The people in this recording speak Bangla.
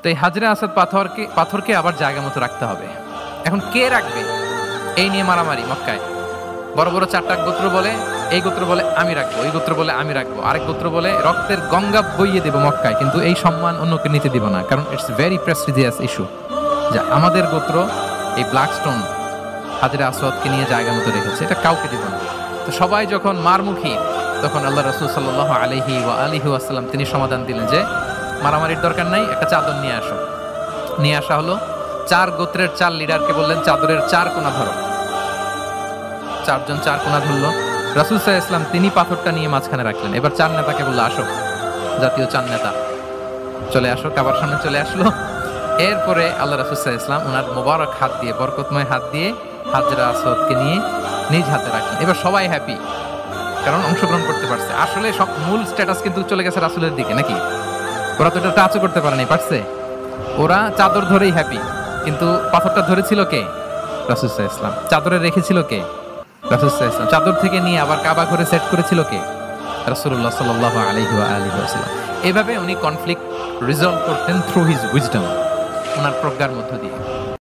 তো এই হাজরে আসাদ পাথরকে আবার জায়গা মতো রাখতে হবে। এখন কে রাখবে এই নিয়ে মারামারি মক্কায়। বড় বড় চারটা গোত্র বলে, এই গোত্র বলে আমি রাখবো, এই গোত্র বলে আমি রাখবো, আরেক গোত্র বলে রক্তের গঙ্গা বইয়ে দেবো মক্কায়, কিন্তু এই সম্মান অন্যকে নিতে দিব না, কারণ ইটস ভেরি প্রেস্টিজিয়াস ইস্যু। যা আমাদের গোত্র এই ব্ল্যাক স্টোন হাজরে আসওয়াদকে নিয়ে জায়গা মতো রেখেছে, এটা কাউকে দিব না। তো সবাই যখন মারমুখী, তখন আল্লাহ রাসূল সাল্লাল্লাহু আলাইহি ওয়া আলিহি ওয়াসাল্লাম তিনি সমাধান দিলেন যে মারামারির দরকার নাই, একটা চাদর নিয়ে আসো। নিয়ে আসা হলো, 4 গোত্রের 4 লিডারকে বললেন চাদরের 4 কোণা ধরো। 4 জন 4 কোণা ধরলো। রাসূল সাল্লাল্লাহু আলাইহি ওয়াসাল্লাম তিনি পাথরটা নিয়ে মাঝখানে রাখলেন। এবার 4 নেতাকে বললো আসো, জাতীয় 4 নেতা চলে আসো, কাবার সামনে চলে আসলো। এরপরে আল্লাহ রাসূল সাল্লাল্লাহু আলাইহি ওয়াসাল্লাম ওনার মোবারক হাত দিয়ে, বরকতময় হাত দিয়ে হাজরা আসওয়াদকে নিয়ে নিজ হাতে রাখলেন। এবার সবাই হ্যাপি, কারণ অংশগ্রহণ করতে পারছে। আসলে সব মূল স্ট্যাটাস কিন্তু চলে গেছে রাসূলের দিকে, নাকি? ওরা তো এটা টাচও করতে পারেনি, পারছে? ওরা চাদর ধরেই হ্যাপি, কিন্তু পাথরটা ধরেছিল কে? রাসূল সাল্লাল্লাহু আলাইহি ওয়াসাল্লাম। চাদরে রেখেছিল কে? রাসূল সাল্লাল্লাহু আলাইহি ওয়াসাল্লাম। চাদর থেকে নিয়ে আবার কাবা ঘরে সেট করেছিল কে? রাসূলুল্লাহ সাল্লাল্লাহু আলাইহি ওয়া আলিহি ওয়াসাল্লাম। এভাবে উনি কনফ্লিক্ট রিজলভ করতেন থ্রু হিজ উইজডম, ওনার প্রজ্ঞার মধ্য দিয়ে।